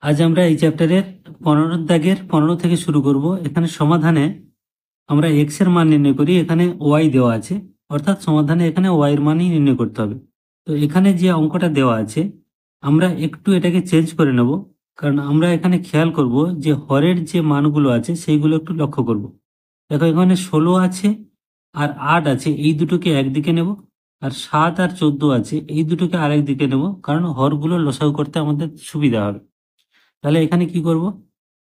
আজ আমরা এই চ্যাপ্টারের 15 দাগের 15 থেকে শুরু করব। এখানে সমাধানে আমরা এক্স এর মান নির্ণয় করি, এখানে ওয়াই দেওয়া আছে, অর্থাৎ সমাধানে এখানে ওয়াই এর মানই নির্ণয় করতে হবে। তো এখানে যে অঙ্কটা দেওয়া আছে আমরা একটু এটাকে চেঞ্জ করে নেব, কারণ আমরা এখানে খেয়াল করব যে হরের যে মানগুলো আছে সেইগুলো একটু লক্ষ্য করব। দেখো এখানে 16 আছে আর 8 আছে, এই দুটোকে একদিকে নেব, আর 7 আর 14 আছে এই দুটোকে আরেক দিকে নেব, কারণ হরগুলো লসাগু করতে আমাদের সুবিধা হবে। তাহলে এখানে কি করব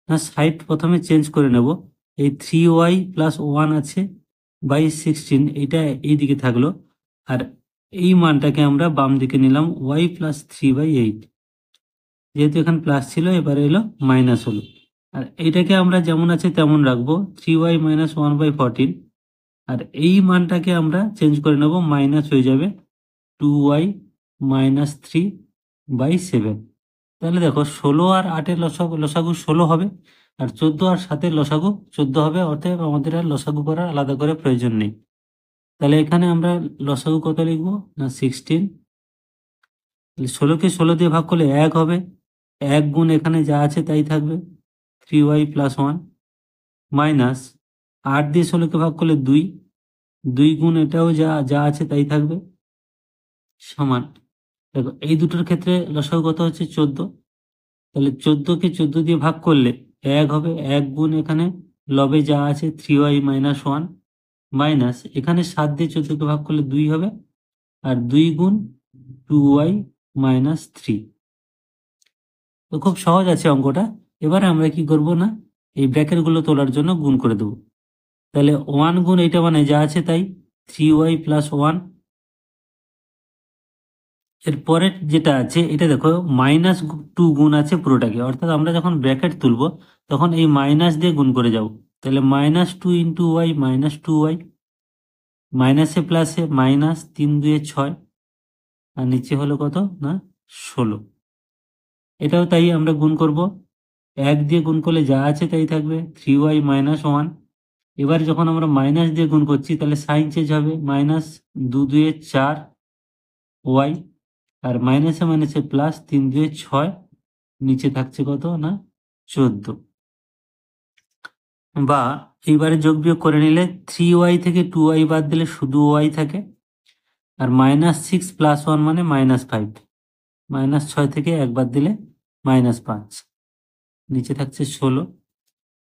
না, সাইড প্রথমে চেঞ্জ করে নেব। এই 3y+1 আছে বাই 16, এটা এই দিকে থাকলো, আর এই মানটাকে আমরা বাম দিকে নিলাম y+3/8। যেহেতু এখানে প্লাস ছিল এবারে এলো মাইনাস হলো, আর এইটাকে আমরা যেমন আছে তেমন রাখবো 3y-1/14। আর এই মানটাকে আমরা চেঞ্জ করে নেব, মাইনাস হয়ে যাবে 2y-3/7। তাহলে দেখো 16 আর 8-এর লসাগু লসাগু 16 হবে, আর 14 আর 7-এর লসাগু 14 হবে, অতএব আমাদের আর লসাগু করার আলাদা করে প্রয়োজন নেই। তাহলে এখানে আমরা লসাগু কত লিখবো না 16। 16কে 16 দিয়ে ভাগ করলে 1 হবে, 1 গুণ এখানে যা আছে তাই থাকবে 3y+1, মাইনাস 8 দিয়ে 16কে ভাগ করলে 2, 2 গুণ এটাও যা যা আছে তাই থাকবে, সমান। দেখো এই দুটোর ক্ষেত্রে লসাগু কত হচ্ছে 14। তাহলে 14কে 14 দিয়ে ভাগ করলে 1 হবে, 1 গুণ এখানে লবে যা আছে 3y-1, মাইনাস এখানে 7 দিয়ে 14কে ভাগ করলে 2 হবে, আর 2 গুণ 2y-3। তো খুব সহজ আছে অঙ্কটা। এবারে আমরা কি করব না, এই ব্র্যাকেটগুলো তোলার জন্য গুণ করে দেবো। তাহলে 1 গুণ এইটা মানে যা আছে তাই 3y+1। এরপরে যেটা আছে এটা দেখো -2 গুণ আছে পুরোটাকে, অর্থাৎ আমরা যখন ব্র্যাকেট তুলবো তখন এই মাইনাস দিয়ে গুণ করে যাব। তাহলে -2 × y -2y, মাইনাসে প্লাসে মাইনাস 3×2=6, আর নিচে হলো কত না 16। এটাও তাই আমরা গুণ করব, 1 দিয়ে গুণ করলে যা আছে তাই থাকবে 3y-1। এবার যখন আমরা মাইনাস দিয়ে গুণ করছি তাহলে সাইন চেঞ্জ হবে, -2×4y, আর মাইনাসে মাইনাসে প্লাস 3×6, নিচে থাকছে কত না 14। বা এইবারে যোগ বিয়োগ করে নিলে 3y থেকে 2y বাদ দিলে শুধু y থাকে, আর -6 + 1 মানে -5, -6 থেকে 1 বাদ দিলে -5, নিচে থাকছে 16।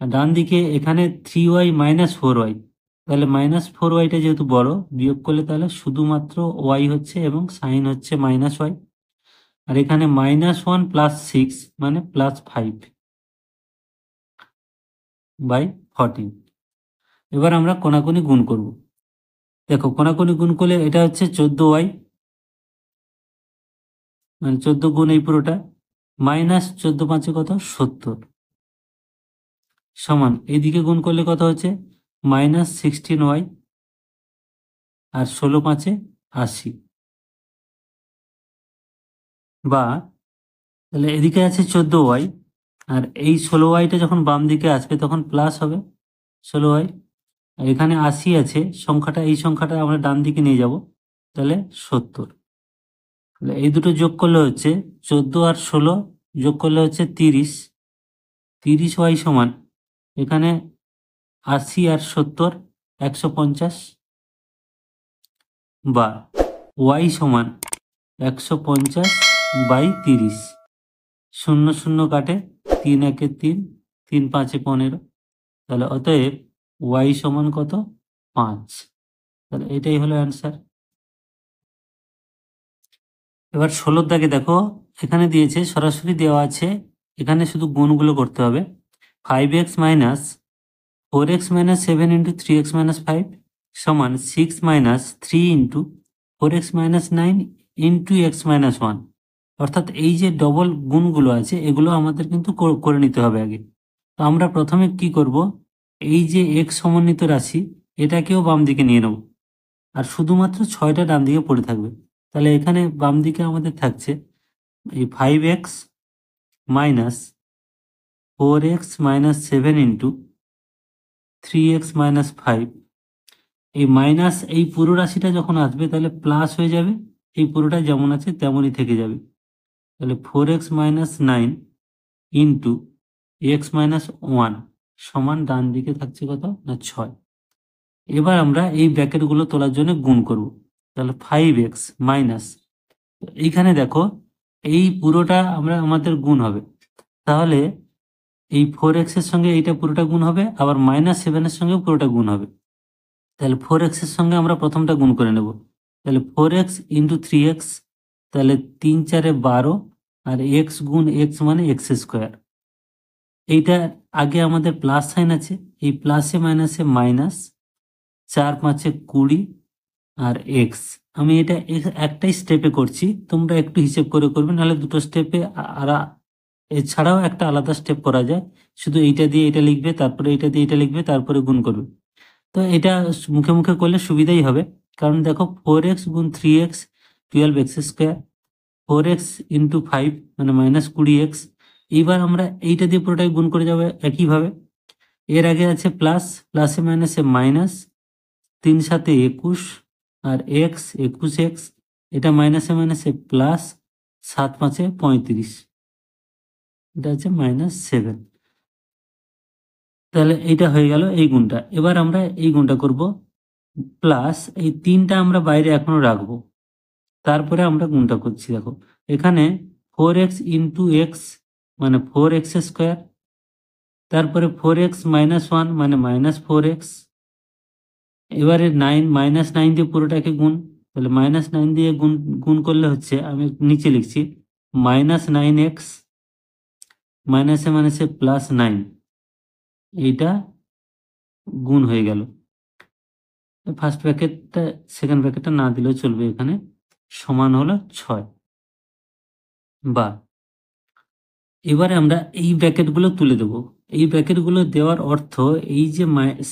আর ডান দিকে এখানে 3y-4y, তাহলে -4yটা যেহেতু বড়, বিয়োগ করলে তাহলে শুধুমাত্র y হচ্ছে এবং সাইন হচ্ছে -y। আর এখানে -1 + 6 মানে +5/14। এবার আমরা কোনাকুনি গুণ করব। দেখো কোনাকুনি গুণ করলে এটা হচ্ছে 14y, মানে 14 গুণ এই পুরোটা, -14×5 কত 70, সমান এইদিকে গুণ করলে কত হচ্ছে -16y, আর 16×5 80। বা তাহলে এদিকে আছে 14y, আর এই 16yটা যখন বাম দিকে আসবে তখন প্লাস হবে 16y, আর এখানে 80 আছে সংখ্যাটা, এই সংখ্যাটা আমরা ডান দিকে নিয়ে যাব, তাহলে 70। তাহলে এই দুটো যোগ করলে হচ্ছে 14 আর 16 যোগ করলে হচ্ছে 30, 30y সমান এখানে 80 আর 70 150, বা y সমান 150/30। 0 0 কাটে, 3 × 1 = 3, 3 × 5 = 15। তাহলে অতএব y সমান কত 5। তাহলে এটাই হলো অ্যান্সার। এবার 16 দাগে দেখো এখানে দিয়েছে, সরাসরি দেওয়া আছে, এখানে শুধু গুণগুলো করতে হবে। 5x - 4x - 7 × 3x - 5 সমান 6 - 3 × 4x - 9 × x - 1। অর্থাৎ এই যে ডবল গুণগুলো আছে এগুলো আমাদের কিন্তু করে নিতে হবে আগে। তো আমরা প্রথমে কি করব, এই যে x সমন্বিত রাশি এটাকেও বাম দিকে নিয়ে নেব, আর শুধুমাত্র 6টা ডান দিকে পড়ে থাকবে। তাহলে এখানে বাম দিকে আমাদের থাকছে এই 5x - 4x - 7 × 3x - 5। এই মাইনাস এই পুরো রাশিটা যখন আসবে তাহলে প্লাস হয়ে যাবে, এই পুরোটা যেমন আছে তেমনই থেকে যাবে। তাহলে 4x - 9 into x minus one সমান ডান দিকে থাকছে কত না 6। এবার আমরা এই ব্র্যাকেটগুলো তোলার জন্য গুণ করব। তাহলে 5x মাইনাস, এইখানে দেখো এই পুরোটা আমাদের গুণ হবে। তাহলে এই 4x এর সঙ্গে এইটা পুরোটা গুণ হবে, আবার -7 এর সঙ্গে পুরোটা গুণ হবে। তাহলে 4x এর সঙ্গে আমরা প্রথমটা গুণ করে নেব। তাহলে 4x ইন্টু 3x, তাহলে 3 4 12, আর x গুণ x মানে x স্কোয়ার। এইটা আগে আমাদের প্লাস সাইন আছে, এই প্লাসে মাইনাসে মাইনাস, 4 5 20, আর এক্স। আমি এটা একটাই স্টেপে করছি, তোমরা একটু হিসেব করে করবে, নাহলে দুটো স্টেপে আর এছাড়াও একটা আলাদা স্টেপ করা যায়। শুধু এইটা দিয়ে এটা লিখবে, তারপরে এইটা দিয়ে এটা লিখবে, তারপরে গুণ করবে। তো এটা মুখে মুখে করলে সুবিধাই হবে, কারণ দেখো 4x গুণ 3x 12x square, 4x into 5 মানে -20x। এইবার আমরা এইটা দিয়ে পুরোটাই গুণ করে যাবে একইভাবে। এর আগে আছে প্লাস, প্লাসে মাইনাসে মাইনাস, 3 7 21, আর এক্স 21x, এটা মাইনাসে মাইনাসে প্লাস, 7 5 35, এটা হচ্ছে -7। তাহলে এইটা হয়ে গেল এই গুণটা। এবার আমরা এই গুণটা করব, প্লাস এই 3টা আমরা বাইরে এখনো রাখবো, তারপরে আমরা গুণটা করছি। দেখো এখানে 4x ইন্টু এক্স মানে 4x স্কোয়ার, তারপরে 4x মাইনাস 1 মানে -4x। এবারে 9 -9 দিয়ে পুরোটাকে গুণ, তাহলে -9 দিয়ে গুণ গুণ করলে হচ্ছে, আমি নিচে লিখছি -9x মাইনাসে মাইনাসে +9, এইটা গুণ হয়ে গেল। ফার্স্ট ব্র্যাকেটটা সেকেন্ড ব্র্যাকেটটা না দিলেও চলবে, এখানে সমান হলো 6। বা এবারে আমরা এই ব্র্যাকেটগুলো তুলে দেব। এই ব্র্যাকেটগুলো দেওয়ার অর্থ, এই যে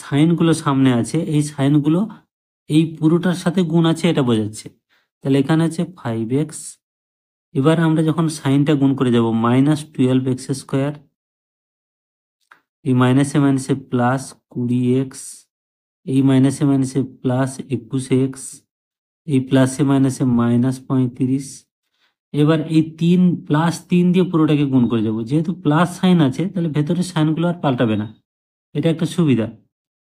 সাইনগুলো সামনে আছে, এই সাইনগুলো এই পুরোটার সাথে গুণ আছে এটা বোঝাচ্ছে। তাহলে এখানে আছে 5x, এবার আমরা যখন সাইনটা গুণ করে যাব -12x স্কোয়ার, এই মাইনাসে মাইনাসে +20x, এই মাইনাসে মাইনাসে +21x, এই প্লাসে মাইনাসে -35। এবার এই 3 দিয়ে পুরোটাকে গুণ করে যাব, যেহেতু প্লাস সাইন আছে তাহলে ভেতরের সাইনগুলো আর পাল্টাবে না, এটা একটা সুবিধা।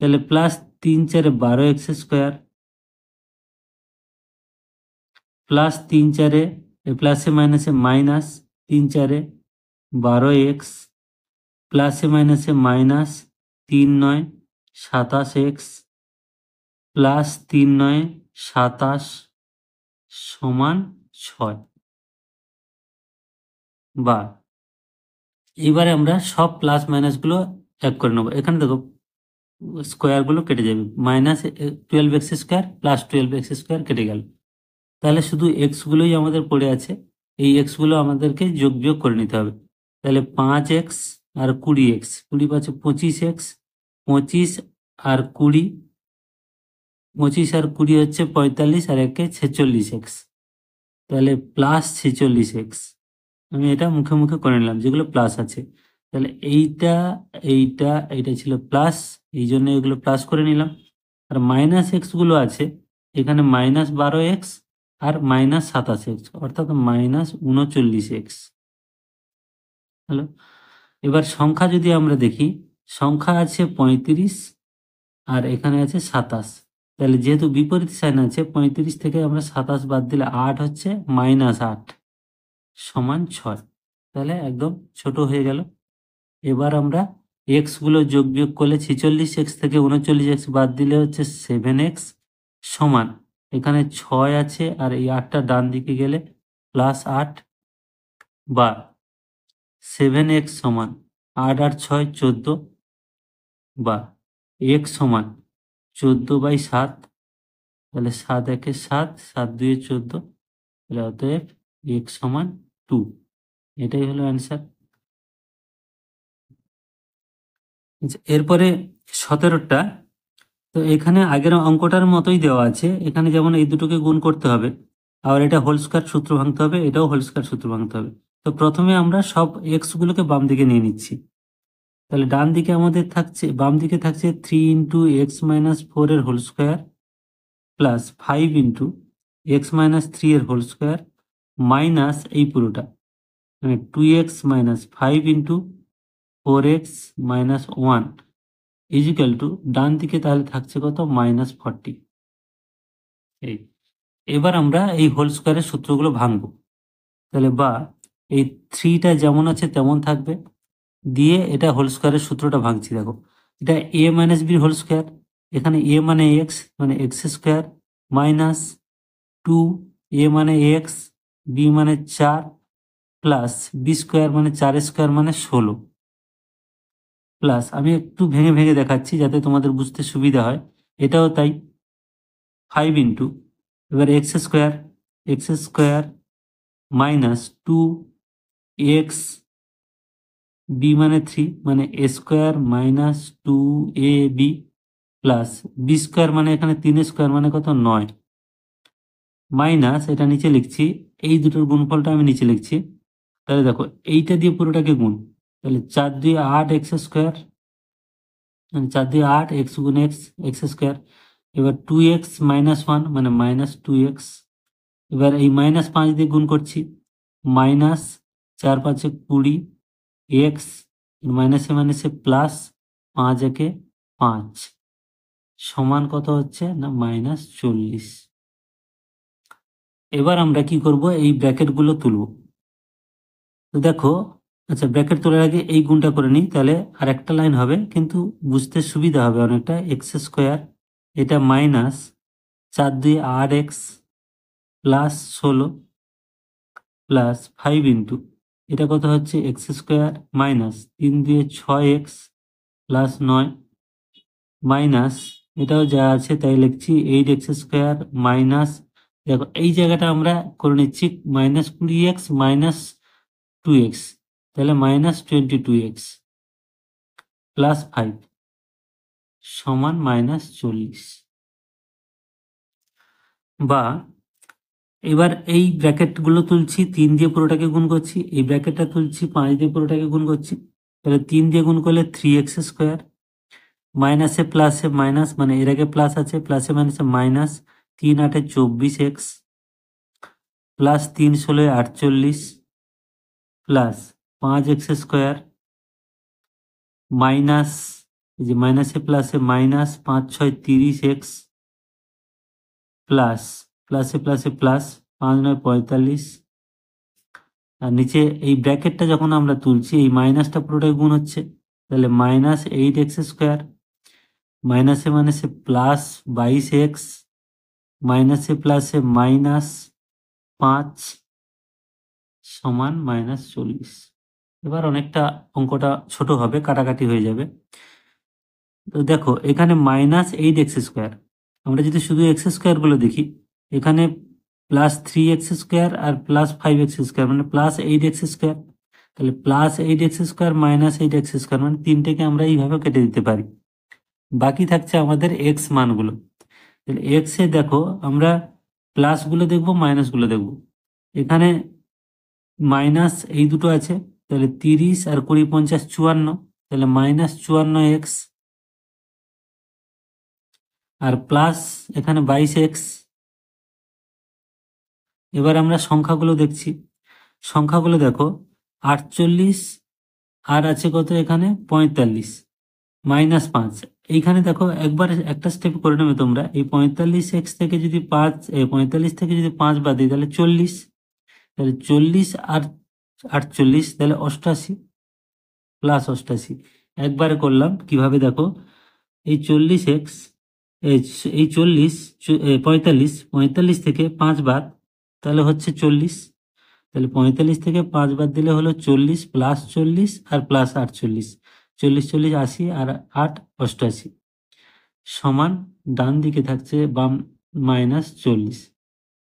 তাহলে +3 4 12x স্কোয়ার, +3 4 প্লাসে মাইনাসে মাইনাস, 3 4 12x, প্লাসে মাইনাসে মাইনাস, 3 9 27x, +3 9 27 সমান 6। বা এবারে আমরা সব প্লাস মাইনাসগুলো এক করে নেবো। এখানে দেখো স্কোয়ারগুলো কেটে যাবে, -12x স্কোয়ার +12x স্কোয়ার কেটে গেল। তাহলে শুধু এক্সগুলোই আমাদের পড়ে আছে, এই এক্সগুলো আমাদেরকে যোগ বিয়োগ করে নিতে হবে। তাহলে 5x আর 20x, 20 পাচ্ছে 25x, 25 আর 20, 25 আর 20 হচ্ছে 45, আর একে 46x, তাহলে +46x। আমি এটা মুখে মুখে করে নিলাম যেগুলো প্লাস আছে। তাহলে এইটা ছিল প্লাস, এই জন্য এগুলো প্লাস করে নিলাম। আর -x গুলো আছে, এখানে -12x আর -27x, অর্থাৎ -39x। হ্যালো, এবার সংখ্যা যদি আমরা দেখি, সংখ্যা আছে 35 আর এখানে আছে 27। তাহলে যেহেতু বিপরীত সাইন আছে, 35 থেকে আমরা 27 বাদ দিলে 8 হচ্ছে, -8 সমান 6। তাহলে একদম ছোট হয়ে গেল। এবার আমরা এক্স গুলো যোগ বিয়োগ করলে 46x থেকে 39x বাদ দিলে হচ্ছে 7x সমান, এখানে 6 আছে আর এই 8টা ডান দিকে গেলে +8, বা 7x সমান 8 আর 6 14, বা x সমান 14/7। তাহলে 7 1 7, 7 2 14, তাহলে অতএব x সমান 2। এটাই হলো অ্যান্সার। এরপরে 17টা, তো এখানে আগের অঙ্কটার মতোই দেওয়া আছে, এখানে যেমন এই দুটোকে গুণ করতে হবে, আবার এটা হোল স্কয়ার সূত্র ভাঙতে হবে, এটাও হোল স্কয়ার সূত্র ভাঙতে হবে। তো প্রথমে আমরা সব এক্স গুলোকে বাম দিকে নিয়ে নিচ্ছি। তাহলে ডান দিকে আমাদের থাকছে, বাম দিকে থাকছে 3 ইন্টু x মাইনাস 4 এর whole square, plus 5 into x minus 3 এর হোল স্কোয়ার, মাইনাস এই পুরোটা মানে 2x minus 5 into 4x minus 1 equal to ডান দিকে তাহলে থাকছে কত -40। এই এবার আমরা এই হোল স্কোয়ারের সূত্রগুলো ভাঙবো। তাহলে বা এই 3টা যেমন আছে তেমন থাকবে, দিয়ে এটা হোল স্কোয়ারের সূত্রটা ভাঙছি। দেখো এটা a minus b whole square, এখানে a মানে x মানে এক্স স্কোয়ার মাইনাস 2 a মানে x b মানে 4 প্লাস বি স্কোয়ার মানে 4 স্কোয়ার মানে 16 প্লাস, আমি একটু ভেঙে ভেঙে দেখাচ্ছি যাতে তোমাদের বুঝতে সুবিধা হয়, এটাও তাই 5 ইন্টু এবার x square minus 2x B মানে 3 মানে a square minus 2ab plus b square মানে এখানে 3 স্কোয়ার মানে কত 9 মাইনাস এটা নিচে লিখছি, এই দুটোর গুণফলটা আমি নিচে লিখছি। তাহলে দেখো এইটা দিয়ে পুরোটাকে গুণ, তাহলে 4 2 8 এক্স স্কোয়ার, মানে 4 2 8 এক্স গুণ এক্স স্কোয়ার। এবার 2x মাইনাস 1 মানে -2x। এবার এই -5 দিয়ে গুণ করছি, মাইনাস 4 5 20 এক্স মাইনাসে মাইনাসে প্লাস 5 একে 5 সমান কত হচ্ছে না -40। এবার আমরা কি করব, এই ব্র্যাকেটগুলো তুলব। তো দেখো, আচ্ছা ব্র্যাকেট তোলার আগে এই গুণটা করে নিই, তাহলে আর একটা লাইন হবে কিন্তু বুঝতে সুবিধা হবে অনেকটা। এক্স স্কোয়ার এটা minus 4 2 8 x plus 16 plus 5 into এটা কত হচ্ছে x square minus 3 2 6 x plus 9 minus এটাও যা আছে তাই লিখছি 8 এক্স স্কোয়ার মাইনাস, দেখো এই জায়গাটা আমরা করে নিচ্ছি -20x মাইনাস 2x, তাহলে -22x প্লাস 5 সমান -40। বা এবার এই ব্র্যাকেটগুলো তুলছি, 3 দিয়ে পুরোটাকে গুণ করছি, এই ব্র্যাকেটটা তুলছি 5 দিয়ে পুরোটাকে গুণ করছি। তাহলে 3 দিয়ে গুণ করলে 3x স্কোয়ার মাইনাসে প্লাসে মাইনাস, মানে এর আগে প্লাস আছে, প্লাসে মাইনাসে minus 3 8 24x plus 3 16 48 plus 5x square minus, এই যে মাইনাসে প্লাসে মাইনাস 5 6 30x প্লাস প্লাসে প্লাসে প্লাস 5 9 45। আর নিচে এই ব্র্যাকেটটা যখন আমরা তুলছি এই মাইনাসটা পুরোটাই গুণ হচ্ছে, তাহলে -8x স্কোয়ার মাইনাসে মাইনাসে প্লাস 22x মাইনাসে প্লাসে মাইনাস 5 সমান -40। এবার অনেকটা অঙ্কটা ছোট হবে, কাটাকাটি হয়ে যাবে। তো দেখো এখানে -8x স্কোয়ার, আমরা যদি শুধু এক্স স্কোয়ারগুলো দেখি, এখানে +3x স্কোয়ার আর +5x স্কোয়ার মানে +8x স্কোয়ার, তাহলে +8x স্কোয়ার -8x স্কোয়ার মানে তিনটেকে আমরা এইভাবে কেটে দিতে পারি। বাকি থাকছে আমাদের এক্স মানগুলো। তাহলে এক্সে দেখো আমরা প্লাসগুলো দেখবো মাইনাসগুলো দেখবো, এখানে মাইনাস এই দুটো আছে, তাহলে 30 আর 20 50 54, তাহলে -54x আর প্লাস এখানে 22x। এবার আমরা সংখ্যাগুলো দেখছি, সংখ্যাগুলো দেখো 48 আর আছে কত এখানে 45 -5। এইখানে দেখো একবার একটা স্টেপ করে নেবে তোমরা, এই 45x থেকে যদি 45 থেকে যদি 5 বাদ দিই তাহলে 40, তাহলে 40 আর 48 তাহলে 88 প্লাস 88। একবারে করলাম কিভাবে দেখো, এই 40x এই 40 45 থেকে 5 বাদ তাহলে হচ্ছে 40, তাহলে 45 থেকে 5 বাদ দিলে হলো 40 প্লাস 40 আর প্লাস 48, 40 40 80 আর 8 88 সমান ডান দিকে থাকছে বাম -40,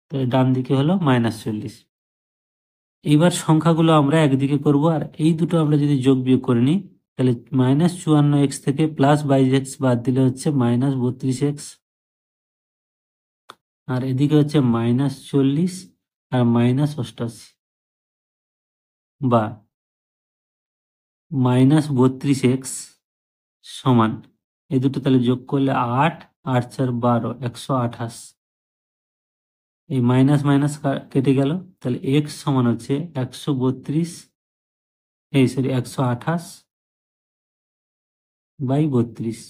তাহলে ডান দিকে হলো -40। এইবার সংখ্যাগুলো আমরা একদিকে করব, আর এই দুটো আমরা যদি যোগ বিয়োগ করে নিই তাহলে -54x থেকে +22x বাদ দিলে হচ্ছে -32x, আর এদিকে হচ্ছে -40 আর -88, বা -32x সমান এই দুটো তাহলে যোগ করলে 8 8 4 12 128। এই মাইনাস মাইনাস কেটে গেল, তাহলে এক্স সমান হচ্ছে 132 এই সরি 128 বাই 32,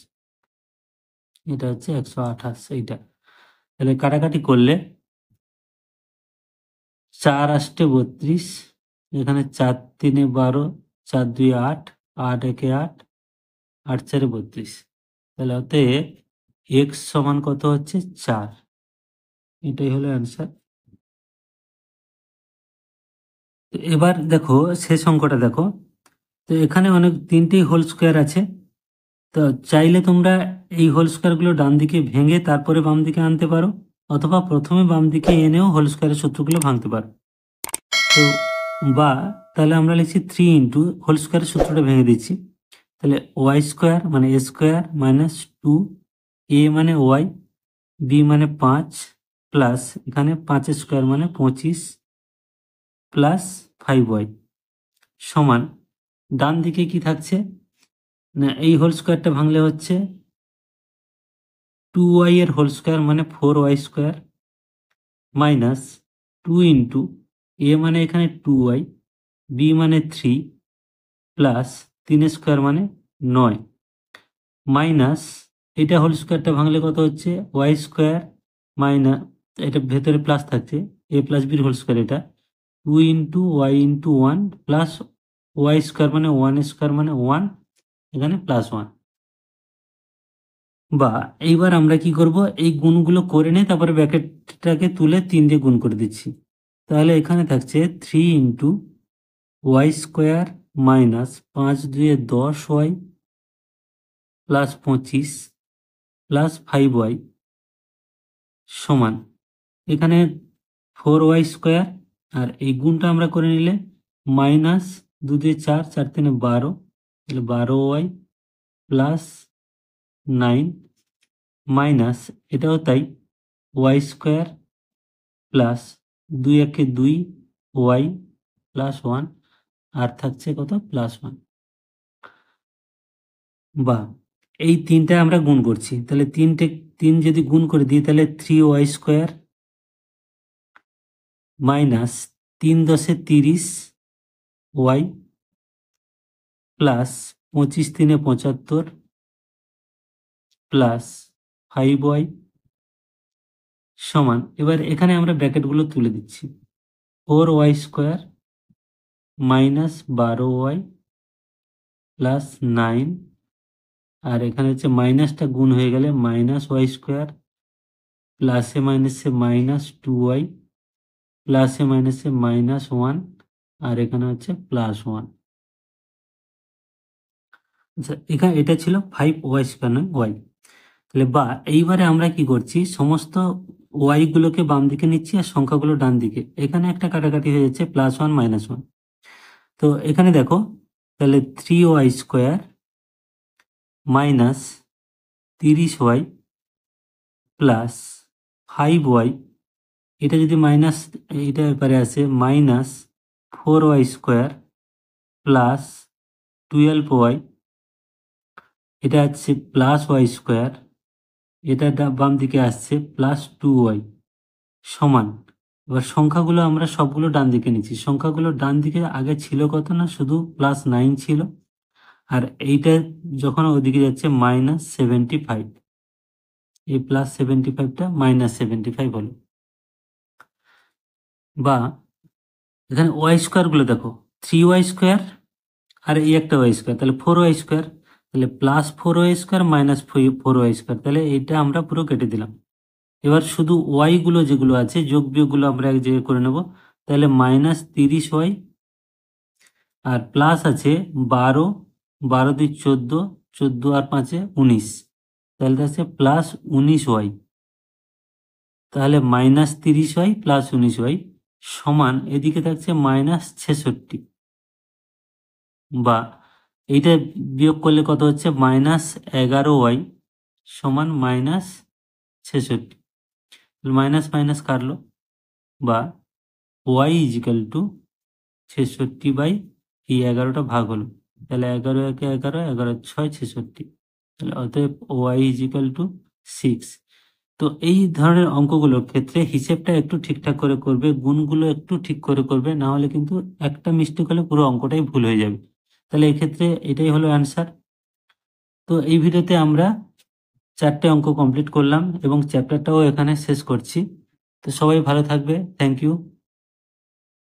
এটা হচ্ছে 128 এইটা। তাহলে কাটাকাটি করলে 4 আষ্টে 32, এখানে 4 3 12, 4 2 8, 8 1 8, 8 4 32। তাহলে অতএব এক্স সমান কত হচ্ছে 4, এটাই হলো অ্যান্সার। তো এবার দেখো শেষ অঙ্কটা দেখো। তো এখানে অনেক 3টি হোল স্কোয়ার আছে। তো চাইলে তোমরা এই হোল স্কোয়ারগুলো ডান দিকে ভেঙে তারপরে বাম দিকে আনতে পারো, অথবা প্রথমে বাম দিকে এনেও হোল স্কোয়ারের সূত্রগুলো ভাঙতে পারো। তো বা তাহলে আমরা লিখছি 3 ইন্টু হোল স্কোয়ারের সূত্রটা ভেঙে দিচ্ছি। তাহলে ওয়াই স্কোয়ার মানে এ স্কোয়ার মাইনাস 2, এ মানে ওয়াই, বি মানে 5, প্লাস এখানে 5 স্কোয়ার মানে 25, প্লাস 5y সমান ডান দিকে কি থাকছে না, এই হোল স্কোয়ারটা ভাঙলে হচ্ছে 2y এর হোল স্কোয়ার মানে 4y স্কোয়ার, মাইনাস 2 ইন্টু এ মানে এখানে 2y, বি মানে 3, প্লাস 3 স্কোয়ার মানে 9, মাইনাস এটা হোল স্কোয়ারটা ভাঙলে কত হচ্ছে ওয়াই স্কোয়ার মাইনাস, এটা ভেতরে প্লাস থাকছে এ প্লাস বির হোল স্কোয়ার, এটা 2 into y into 1, plus y square মানে 1 স্কোয়ার মানে 1, এখানে প্লাস 1। বা এইবার আমরা কি করব, এই গুণগুলো করে নিয়ে তারপরে ব্র্যাকেটটাকে তুলে 3 দিয়ে গুণ করে দিচ্ছি। তাহলে এখানে থাকছে 3 into y square minus 5 2 10y plus 25 plus 5y সমান এখানে 4y স্কোয়ার, আর এই গুণটা আমরা করে নিলে মাইনাস 2 দিয়ে 4, 4 3 12, তাহলে 12y প্লাস 9, মাইনাস এটাও তাই y square plus 2 1 2 y plus 1, আর থাকছে কত প্লাস 1। বা এই 3টা আমরা গুণ করছি, তাহলে 3 যদি গুণ করে দিই তাহলে 3y square minus 3 10 30 y plus 25 3 75 plus 5y সমান, এবার এখানে আমরা ব্র্যাকেটগুলো তুলে দিচ্ছি 4y square minus 12y plus 9, আর এখানে হচ্ছে মাইনাসটা গুণ হয়ে গেলে মাইনাস ওয়াই স্কোয়ার প্লাসে মাইনাসে মাইনাস 2y প্লাসে মাইনাসে মাইনাস 1, আর এখানে হচ্ছে প্লাস 1। আচ্ছা এখানে এটা ছিল 5y স্কোয়ার নয় ওয়াই। তাহলে বা এইবারে আমরা কি করছি, সমস্ত ওয়াই গুলোকে বাম দিকে নিচ্ছি আর সংখ্যাগুলো ডান দিকে, এখানে একটা কাটাকাটি হয়ে যাচ্ছে প্লাস 1 মাইনাস 1। তো এখানে দেখো তাহলে 3y square minus 30y plus 5y, এটা যদি মাইনাস এটা এবারে আসে minus 4y square plus 12y, এটা হচ্ছে প্লাস ওয়াই স্কোয়ার, এটা বাম দিকে আসছে প্লাস 2y সমান। এবার সংখ্যাগুলো আমরা সবগুলো ডান দিকে নিচ্ছি, সংখ্যাগুলো ডান দিকে আগে ছিল কত না শুধু প্লাস 9 ছিল, আর এইটা যখন ওইদিকে যাচ্ছে মাইনাস 75, এই প্লাস 75টা মাইনাস 75 হলো। বা এখানে ওয়াই স্কোয়ারগুলো দেখো 3y স্কোয়ার আর এই একটা ওয়াই স্কোয়ার, তাহলে 4y স্কোয়ার, তাহলে plus 4y square minus 4y square, তাহলে এইটা আমরা পুরো কেটে দিলাম। এবার শুধু ওয়াই গুলো যেগুলো আছে যোগ বিয়োগগুলো আমরা এক জায়গায় করে নেব, তাহলে মাইনাস 30y আর প্লাস আছে 12, 12 2 14, 14 আর 5 19, তাহলে আছে প্লাস 19y, তাহলে মাইনাস 30y প্লাস 19y সমান এদিকে থাকছে মাইনাস 66। বা এইটা বিয়োগ করলে কত হচ্ছে মাইনাস 11y সমান মাইনাস 66, মাইনাস মাইনাস কাটলো, বা ওয়াই ইজিক্যাল টু 66 বাই এই 11টা ভাগ হলো, তাহলে 11 একে 11, 11 6 66, তাহলে অতএব ওয়াই ইজিক্যাল টু 6। তো এই ধরনের অঙ্কগুলোর ক্ষেত্রে হিসেবটা একটু ঠিকঠাক করে করবে, গুণগুলো একটু ঠিক করে করবে, না হলে কিন্তু একটা মিস্টেক হলে পুরো অঙ্কটাই ভুল হয়ে যাবে। তাহলে এক্ষেত্রে এটাই হলো অ্যান্সার। তো এই ভিডিওতে আমরা 4টে অঙ্ক কমপ্লিট করলাম এবং চ্যাপ্টারটাও এখানে শেষ করছি। তো সবাই ভালো থাকবে। Thank you.